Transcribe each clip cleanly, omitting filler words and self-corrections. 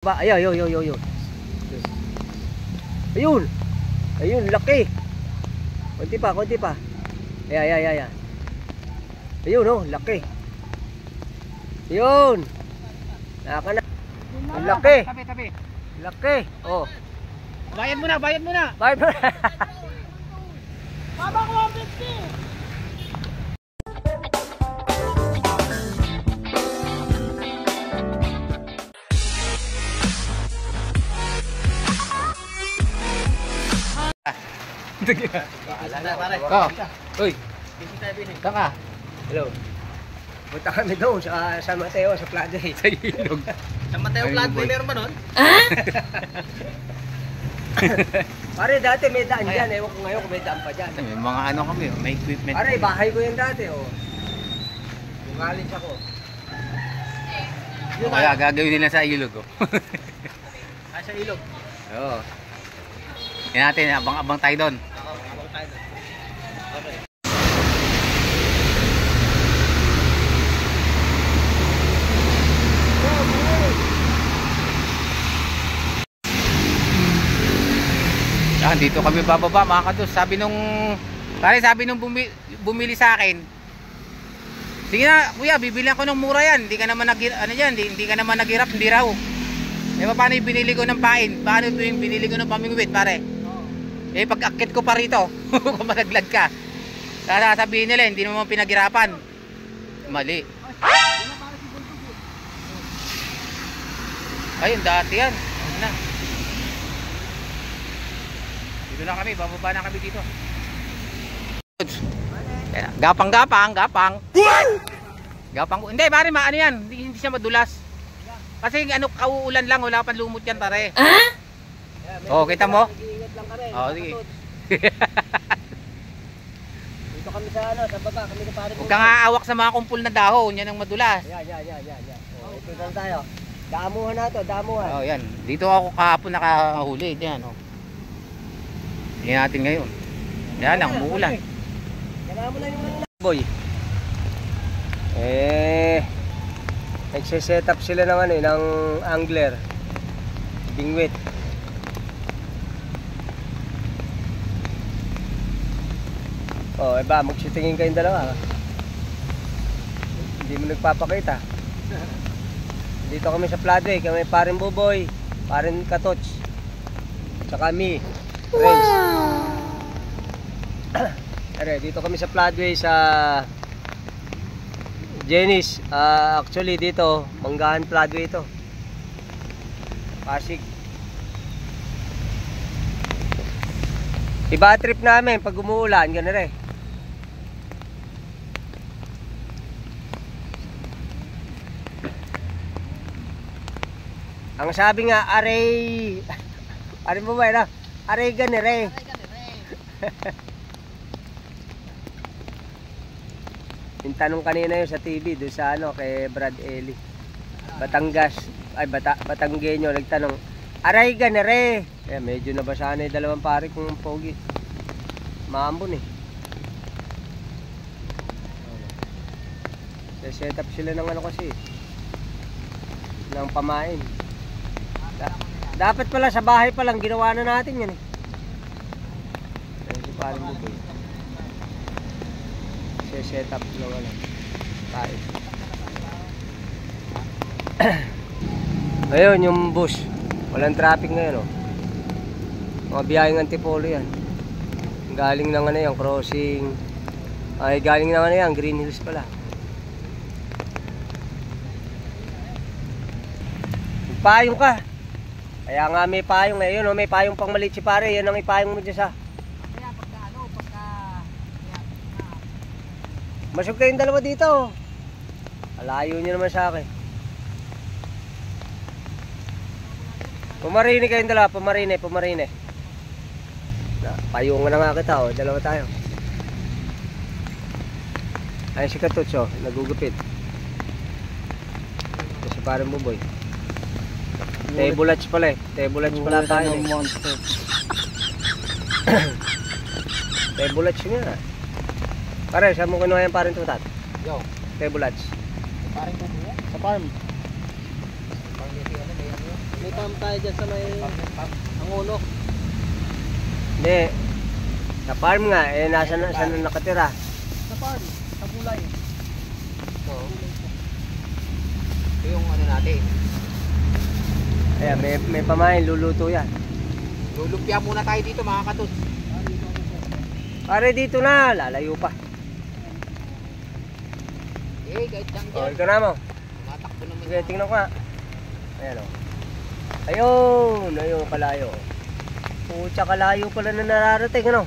Ayun, ayun, ayun, ayun. Ayun. Ayun, laki. Konti pa, konti pa. Ayan, ayan, ayan. Ayun, oh, laki. Ayun. Naka na. Ang laki. Tabi, tabi. Laki. Oh. Bayad mo na, bayad mo na. Bayad mo na. Baba ko 150. Uy. Saan ka? Hello. Punta kami doon sa San Mateo, sa Floodway. Sa ilog. San Mateo Floodway, meron ba nun? Pare, dati may daan dyan. Ewan ko ngayon kung may daan pa dyan. May mga ano kami, may equipment. Pare, bahay ko yan dati, oh. Bungalis ako. O kaya gagawin nila sa ilog, oh. Sa ilog. Oo. Yan natin, abang-abang tayo doon. Ako, abang tayo doon. Okay. Yan, dito kami bababa mga kados. Sabi nung bumili sa akin, sige na kuya, bibilihan ko ng mura yan. Hindi ka naman hindi ka naman naghirap, hindi raw. Eh paano yung binili ko ng pain? Paano ito yung binili ko ng pamingwit, pare? Eh pag akit ko pa rito, kung malaglag ka, sasabihin nila hindi naman pinaghirapan. Mali. Ayun, dati yan. Ayun na. Dito na kami, bababa na kami dito. Gapang. Gapang. Hindi, pare, maano yan. Hindi siya madulas. Kasi ano, kauulan lang, wala pang lumot yan, pare. Oh, kita mo? Mag-iingat lang kami. Oh, sige. Dito kami sa ano, sa baba, kami na pare. Huwag kang aawak sa mga kumpul na dahon, yan ang madulas. Yan. Oh, ito lang tayo. Damuhan na to, damuhan. Oh, yan. Dito ako kahapon nakahuli, yan, oh. Yan natin ngayon. Yan lang, umuulan. Kailangan mo na yung boy. Nagse-set up sila ng ano, ng angler. Bingwit. Oh, ba, magsitingin kayong dalawa. Hindi mo nagpapakita. Dito kami sa Floodway, kami parin Buboy, parin Katots. Tsaka mi. Friends. Dito kami sa Floodway sa Jenis. Actually dito, Manggahan Floodway ito. Pasig. Iba trip namin pag umuulan, gano'n rin. Ang sabi nga, aray mo ba yun? Aray ganire. Yung tanong kanina yun sa TV, doon sa ano, kay Brad Eli. Batanggenyo, nagtanong, aray ganire. Kaya medyo nabasa na yung dalawang pare kung pogi. Maambon eh. Set up sila ng ano kasi, ng pamain. Dapat pala sa bahay pa lang ginawa na natin yan eh. Si paring mo boy. Set up ng ano. Tayo. Ngayon yung bus. Walang traffic ngayon oh. Mga biyaheng Antipolo yan. Galing ng ano yan, crossing. Ay galing ng ano yan, Green Hills pala. Payong ka. Kaya nga may payong ngayon, no? May payong pang maliit si pare, yan ang ipayong mo dyan sa. Kaya Masog kayong dalawa dito. Alayo nyo naman sa akin. Pumarini kayong dalawa, pumarine. Payungan na nga kita, oh. Dalawa tayo. Ay si Katuts, oh, nagugupit. Ito si parang Buboy. Tebulats pala eh. Tebulats pala tayo eh. Tebulats nga. Pare, saan mo kinuha yung paring tutat? Yo. Tebulats. Paring tubo yan? Sa farm. May pump tayo dyan sa may ang ulo. Hindi. Sa farm nga, eh nasa na nakatira. Sa farm, sa bulay. Oo. Ito yung ano natin. Ayan, may pamain, luluto yan. Lulumpia muna tayo dito mga katuts. Pare dito na, lalayo pa. Eh, kahit lang O, dyan. ikaw na mo. Tumatakbo naman Sige, tingnan ko nga. Ayan o. Ayun, ayun, kalayo. Pucha, kalayo pala na nararating, ano?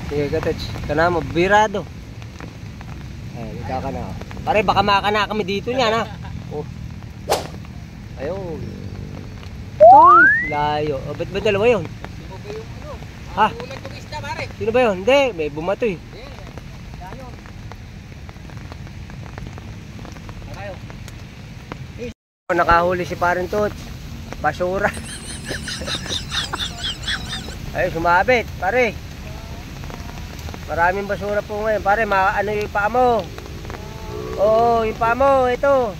Sige, Katots. Ika na mo, birado. Ayan, ika ka na. Pare, baka makana kami dito niyan, ha? Oh. Ayun. Uy, layo. O, ba't ba dalawa yun? Sino ba yung ano? Ha? Ulan tong isda, pare. Sino ba yun? Hindi, may bumato eh. Dayo. Tayo. Nakahuli si Parin Tots. Basura. Ay, sumabit, pare. Maraming basura po ngayon. Pare, ano yung paa mo? Oo, yung paa mo, ito.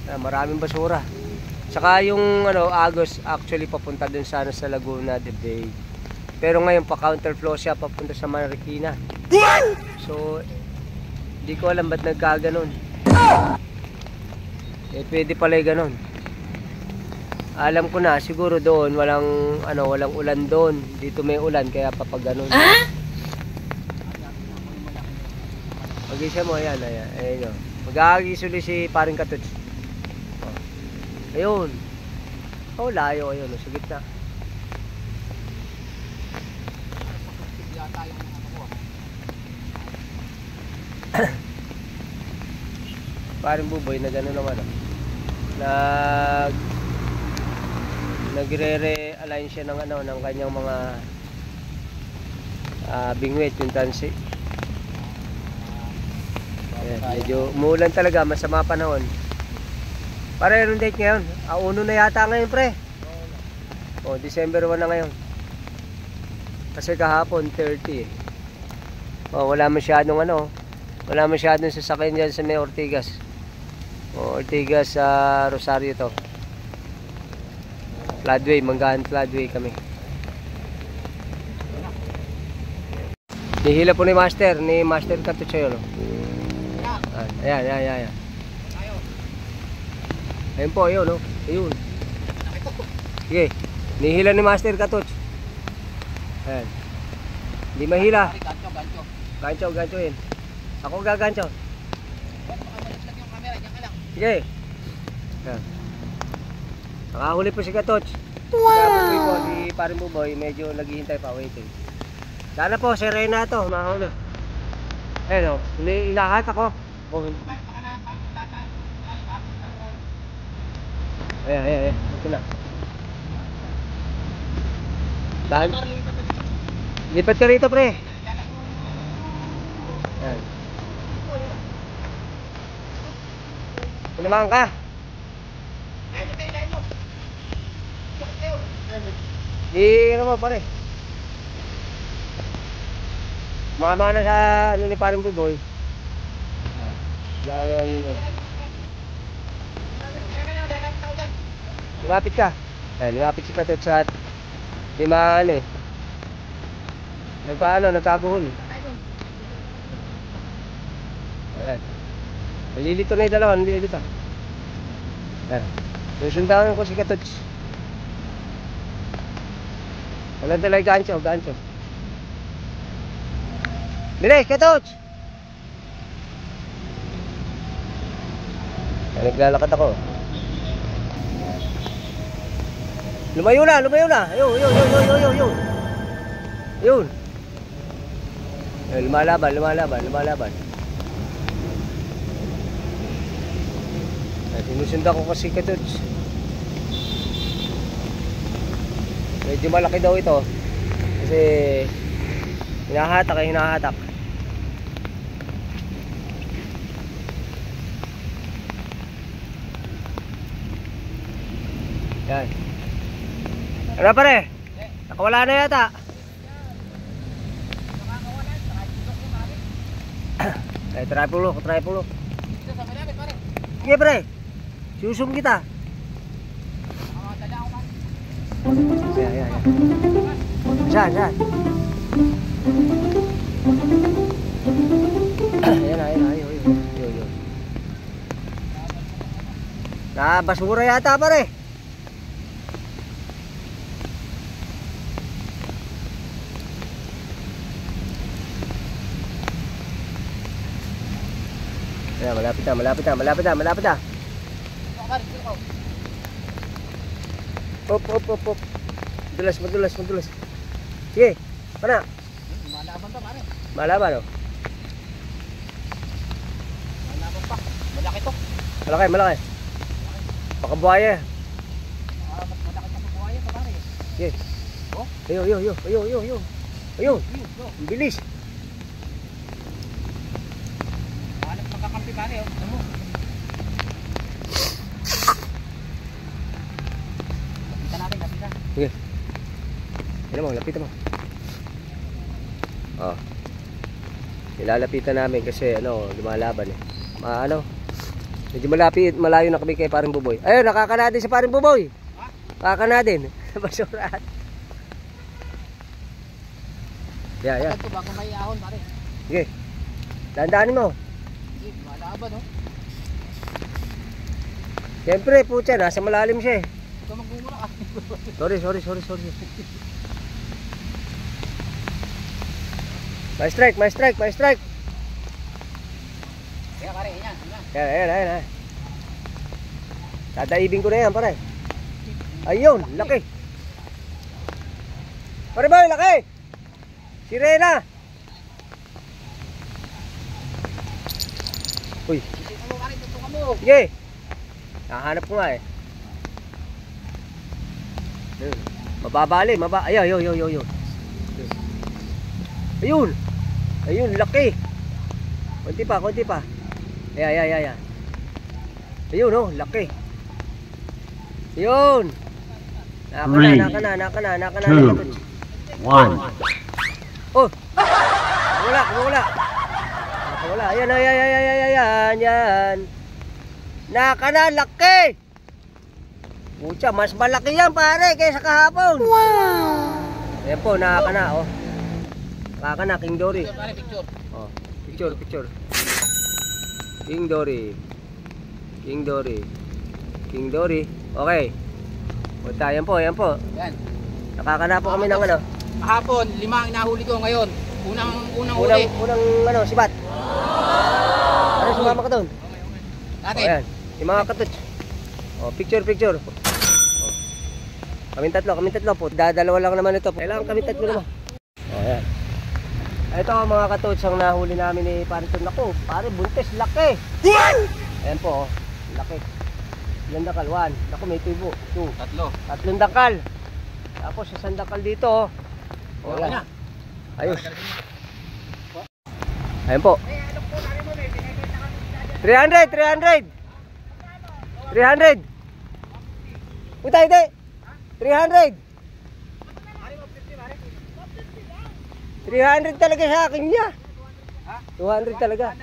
Ah, maraming basura. Saka yung Agos actually papunta dun sana sa Laguna de Bay. Pero ngayon pa counterflow siya papunta sa Marikina. So hindi ko alam ba't nagkaganon. Eh pwede pala yung ganon. Alam ko na siguro doon walang ulan doon. Dito may ulan kaya papaganon. Pag-isa mo ayan. Ayun. Mag-aagisuli si Paring Katots. Ayun. Oh, layo ayun, sa gitna. Paring Buboy na gano'n naman. Nagre-realign siya ng ng kanyang mga bingwit yung tansi. Ayan, medyo umuulan talaga, masama panahon. Pare, anong date ngayon? 1 na yata ngayon, pre. O, December 1 na ngayon. Kasi kahapon, 30 eh. O, wala masyadong wala masyadong sasakyan dyan sa may Ortigas. O, Ortigas sa Rosario to. Floodway, Manggahan Floodway kami. Nihila po ni Master Katots yun. Ayan. Ayun po, ayun, ayun. Sige, nihila ni Master Katots. Ayan. Hindi mahila. Gancho yun. Ako gagancho. Sige. Ayan. Nakahuli po si Katots. Wow! Si Paring Buboy, medyo naghihintay pa, waiting. Sana po, Serena to, mahuli. Ayun, inahat ako. Ayan. Ito na. Tahan. Lipat ka rito, pre. Ayan. Punamaan ka. Ano mo, pare? Mga sa ni Paring Buboy. Lumapit ka. Ayan, lumapit si Katots at di nagkaguhol. Ayan. Nalilito na yung dalawa, nalilito. Ayan. Susundahan ko si Katots. Walang talay gancho. Bilis, Katots! Ayan, naglalakad ako. Lumayo na. Ayun. Lumalaban. Sinusundan ko kasi Katots. Medyo malaki daw ito. Kasi hinahatak. Yan. Ano pare? Nakawala na yata. Ay, try pulo. Dito sa malapit pare. Sige, pre. Susum kita. Dala ako pare. Yan. Saan? Ayun. Basura yata, pare. Ayan, malapit na. Op. Madulas. Sige, pana. Malaban pa pare. Malaban, oh. Malaban pa. Malaki to. Malaki. Pakabuhaya. Mas malaki pa sa buhay ito pare. Sige. Oh. Ayun. Ang bilis. Hanap magkakampi pare oh. Ano mo? Lapitan. Sige. Lapitan mo. Oh. Nilalapitan namin kasi lumalaban eh. Medyo malayo na kami kay Paring Buboy. Ayun, nakakana din si Paring Buboy. Ha? Nakakana din. Basurahan. Yeah. Ito baka may ahon pare. Sige. Dandaanin mo. Sige, malaban oh. Siyempre, putya, nasa malalim siya eh. Ito magmumura ka. Sorry. May strike. Kaya pare, yan. Ayan. Tataibin ko na yan, pare. Ayun, laki. Pare boy, laki. Sirena. Uy, Tutukan mo pare, tutukan mo. sige. Nahanap ko nga eh. Mababali. Ayun, laki. Konti pa. Ayan. Ayun, oh, laki. Ayun. Naka na. 2, 1. Oh. Wala. Ayan. Naka na, laki. Pucha, mas malaki yan pare kaysa kahapon. Wow. Ayan po, naka na, oh. Naka na, King Dory. Pare, picture. Oh, picture. King Dory. Okay. Punta, yan po. Yan. Nakakana po kami ng ano. Kahapon, 5 ang nahuli ko ngayon. Unang huli. Unang sibat. Ano sumama ka doon? Dati. Oh, ayan. Yung mga katuts. Oh, picture. Oh. Kaming tatlo po. Dadalawa lang naman ito. Kailangan kami tatlo naman. Oh, ayan. Ito ang mga katuts ang nahuli namin ni Pariton. Naku, pare buntis, laki. Ayan po, oh. Laki. Ilang dakal? 1. Naku, may tubo. 2. Tatlong dakal. Tapos isang dakal dito, oh. Oh, Okay ayan. na. Ayos. Ayan po. 300. Puta, hindi. 300 talaga sa akin niya. 200 talaga.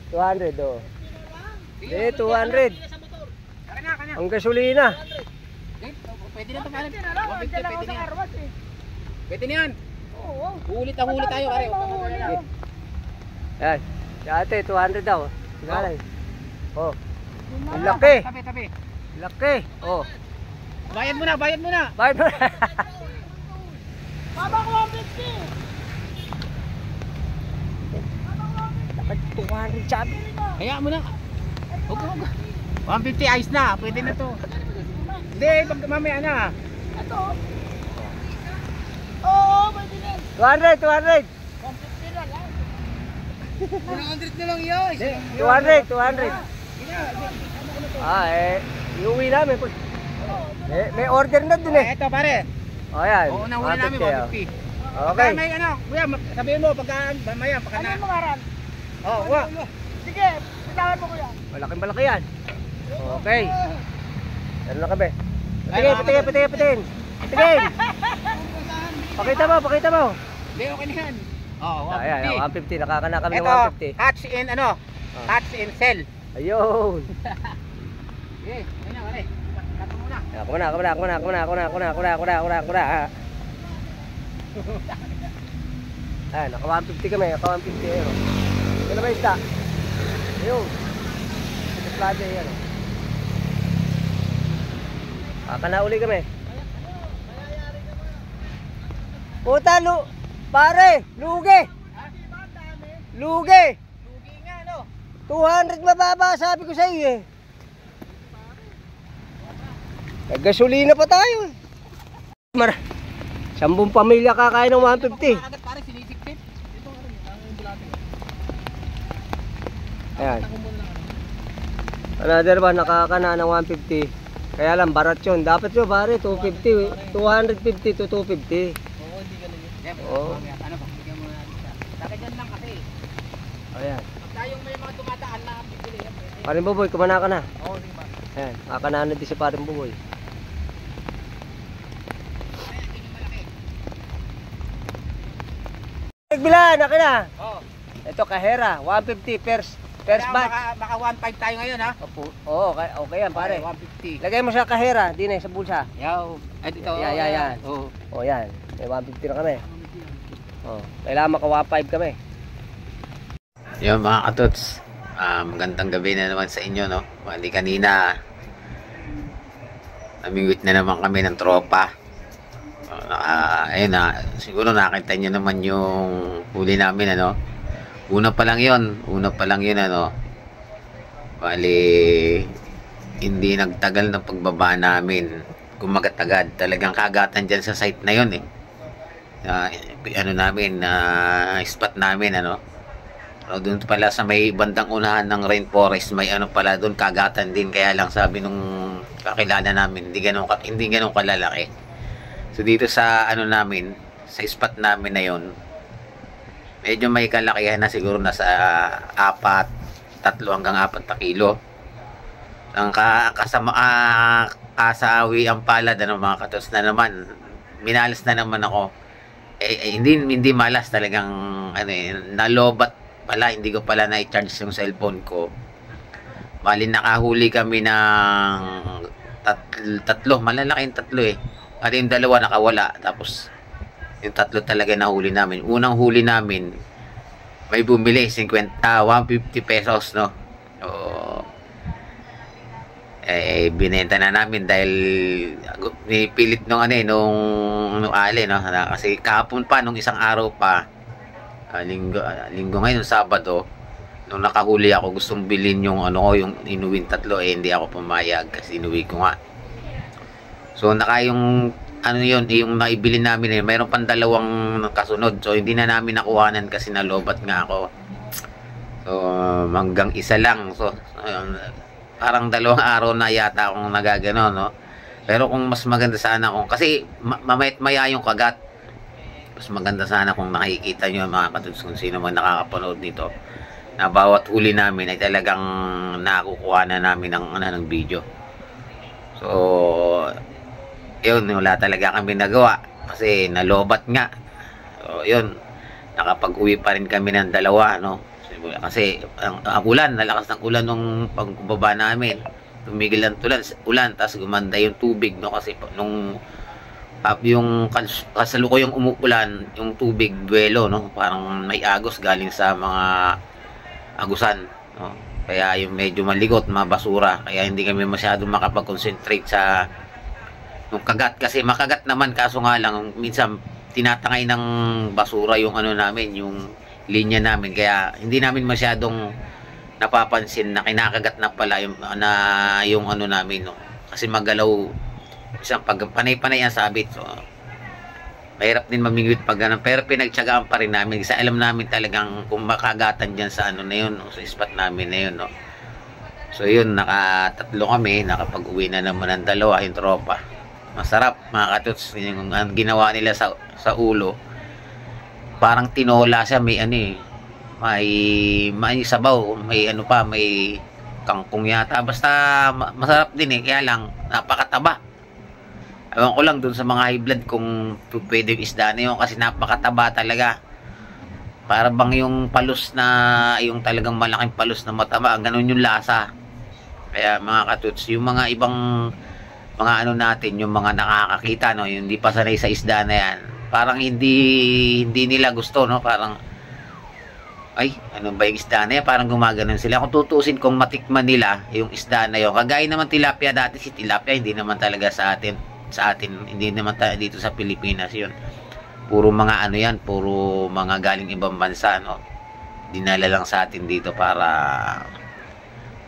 200, oh. Eh, 200. Ang gasolina. Pwede na ito pare. 150 pwede na yan. Ulit tayo pare. Yan. Dati, 200 daw. Sinalay. Oh. Ang laki. Tabi. Laki. Oh. Bayad mo na. Bayad mo na. Baba ko 150. Dapat 200 sabi. Hayaan mo na. Huwag. 150 ayos na. Pwede na to. Hindi, pag mamaya na. Ito. Oo, pwede na. 200. 150 na lang. 100 na lang yun. 200. Iuwi namin. May order na dun eh. Ito pare. O yan. Oo, nahuli namin 150. Okay. May kuya, sabihin mo pagka mamaya pagka Ano na. yung mangaran? Oo, kuya. Sige, pitawan mo ko yan. Malaking yan. Okay. Ano na kami? Ay, Patingin. Pakita mo. Hindi, okay na yan. Oo, Ayan, 150. Nakakana kami ng Ito, 150. catch in ano? Ah. Catch in sell. Ayun. Okay, ayun na, pare. Kato muna. Ako na. Ayan, naka 150 kami. Naka 150. Ayun. Ito na ba isda? Ayun. Ito plaza yan. Kakana uli kami. Puta, pare, lugi. Lugi. Lugi nga, no? 200 mababa, sabi ko sa iyo eh. Gasolina pa tayo eh. 10 pamilya kakain ng 150. Agad pare, sinisip-sip. Ito nga rin, ang bulate. Ayan. Another one, nakakana ng 150. Kaya lang, barat yun. Dapat yun pare, 250. 250 to 250. Oo, hindi ganun yun. Yan, Oo. ano pa, bigyan mo natin siya. Saka dyan lang kasi. Ayan. Pagka yung may mga dumataan na bibili, yan pwede. Paring Buboy, kumana ka na. Oo, di ba? Ayan, kakanaan din si Paring Buboy. Nagbilan, akin na. Oo. Ito, kahera, 150 first Kaya batch. Baka 1.5 tayo ngayon, ha? Opo, oo, okay yan pare. 150. Lagay mo sa kahera, din sa bulsa. Yaw. Ay, dito. Yan. Oo. O yan, may 150 na kami. O, kailangan maka 1.5 kami. Yung mga katots, magandang gabi na naman sa inyo, no? Bali kanina, namingwit na naman kami ng tropa. Ayun na, siguro nakita nyo naman yung huli namin, ano? Una pa lang yun, ano? Bali, hindi nagtagal ng pagbaba namin. Kumagat agad, talagang kagatan dyan sa site na yun, eh. Ano namin, spot namin, ano? Doon pala sa may bandang unahan ng rainforest, may ano pala doon, kagatan din. Kaya lang sabi nung kakilala namin, hindi ganun kalalaki. So dito sa ano namin, sa spot namin na yon, medyo may kalakihan na, siguro nasa 3 hanggang 4 na kilo. Ang kasawi ang palad, ano, mga katos na naman, minalas na naman ako. Hindi malas, talagang ano, nalobat pala, hindi ko pala na-charge yung cellphone ko. Bali nakahuli kami ng tatlo, malalaking 3 eh. At yung 2 nakawala, tapos yung 3 talaga nahuli namin. Unang huli namin, may bumili 150 pesos, no? So, binenta na namin dahil nipilit nung nung ali, no? Kasi kahapon pa, nung isang araw pa, linggo ngayon, Sabado, nung nakahuli ako, gustong bilhin yung yung inuwin 3, hindi ako pumayag kasi inuwi ko nga. So yung yung naibili namin, mayroon pang 2 kasunod. So hindi na namin nakuhanan kasi nalobat nga ako. So hanggang 1 lang. So parang 2 araw na yata akong nagagano, no? Pero kung mas maganda sana kasi mamayat-maya yung kagat. Mas maganda sana kung nakikita nyo, mga katuds, kung sino man nakakapanood nito, na bawat huli namin ay talagang nakukuha na namin ng video. So yun, wala talaga kami nagawa kasi nalobat nga. So yun, nakapag-uwi pa rin kami ng 2, no? Kasi ang ulan, nalakas ng ulan nung pagbaba namin. Tumigil ang ulan, tapos gumanda yung tubig, no? Kasi nung yung kasalukuyang umuulan, yung tubig buwelo, no? Parang may agos galing sa mga agusan, no? Kaya yung medyo maligot, mga basura, kaya hindi kami masyado makapag-concentrate sa yung kagat, kasi makagat naman, kaso nga lang minsan tinatangay ng basura yung namin, yung linya namin, kaya hindi namin masyadong napapansin na kinakagat na pala yung namin, no? Kasi magalaw, isang pag panay-panay ang sabit, so mahirap din mamingwit pag ganun, pero pinagtiyagaan pa rin namin kasi alam namin talagang kung makagatan dyan sa na yun, no? Sa spot namin na yun, no? So yun, naka-3 kami, nakapag-uwi na naman ng 2 yung tropa. Masarap, mga katuts. Yung ginawa nila sa ulo, parang tinola siya, may may sabaw, may may kangkong yata, basta masarap din, kaya lang napakataba. Ewan ko lang dun sa mga high blood kung pwede isda na yun, kasi napakataba talaga. para bang yung palus na, yung talagang malaking palus na mataba, ganun yung lasa. Kaya mga katuts, yung mga ibang mga ano natin, yung mga nakakakita, no, yung hindi pa sanay sa isda na yan, parang hindi nila gusto, no, parang ay, ano ba yung isda na yan, parang gumaganon sila. Kung tutusin, kung matikman nila yung isda na yun, kagaya naman tilapia dati, si tilapia hindi naman talaga sa atin, hindi naman dito sa Pilipinas yun. Puro mga ano yan, puro mga galing ibang bansa, no, dinala lang sa atin dito para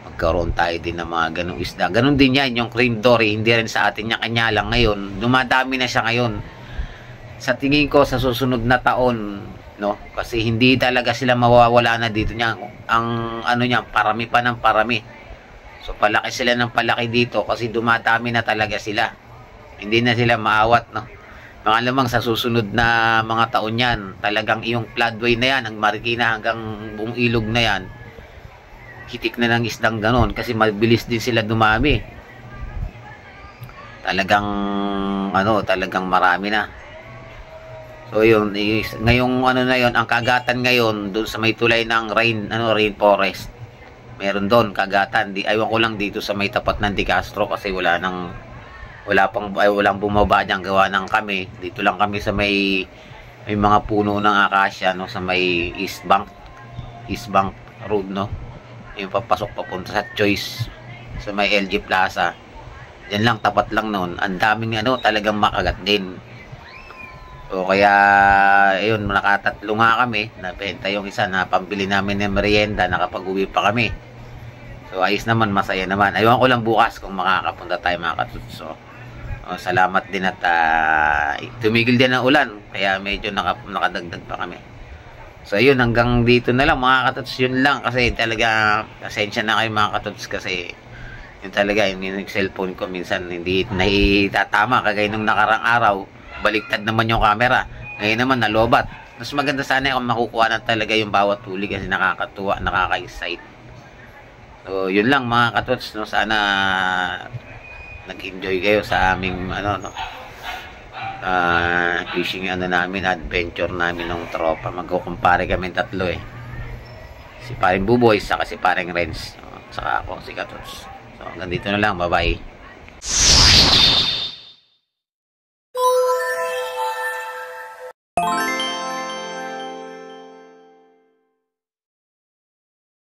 magkaroon tayo din ng mga ganong isda. Ganon din yan, yung cream dory, hindi rin sa atin yan, kanya lang ngayon, dumadami na siya ngayon. Sa tingin ko, sa susunod na taon, no, kasi hindi talaga sila mawawala na dito niya. Ang ano niya, parami pa ng parami. So palaki sila ng palaki dito kasi dumadami na talaga sila. Hindi na sila maawat, no. Mga lamang sa susunod na mga taon yan, talagang iyong floodway na yan, ang Marikina hanggang buong ilog na yan, hitik na ng isdang ganon kasi mabilis din sila dumami. Talagang ano, talagang marami na. So yun, ngayong ano na yun, ang kagatan ngayon doon sa may tulay ng rainforest. Meron doon kagatan. Aywan ko lang dito sa may tapat ng De Castro kasi walang bumaba diyan, gawa ng kami. Dito lang kami sa may mga puno ng akasya, no, sa may East Bank Road, no. Yung papasok papunta sa Choice sa may LG Plaza. Diyan lang, tapat lang noon. Ang daming ano, talagang makagat din. So kaya ayun, nakatatlo nga kami, nabenta yung isa, na pambili namin ng merienda, nakapag-uwi pa kami. So ayos naman, masaya naman. Aywan ko lang bukas kung makakapunta tayo mga katuts. So salamat din at tumigil din ang ulan, kaya medyo nakadagdag pa kami. So ayun, hanggang dito na lang mga katuts, yun lang. Kasi talaga, pasensya na kayo mga katuts kasi yun talaga, yung cellphone ko minsan hindi naitatama, kagaya nung nakarang araw, baliktad naman yung camera. Ngayon naman nalobat. Mas maganda sana kung makukuha na talaga yung bawat huli kasi nakakatuwa, nakaka-excite. So yun lang mga katuts, no, sana nag-enjoy kayo sa aming ano, no, fishing ano namin, adventure namin ng tropa. Magkukumpare kami tatlo eh. Si paring Buboy, saka si paring Renz, saka ako, si Katuts. So hanggang dito na lang, bye bye.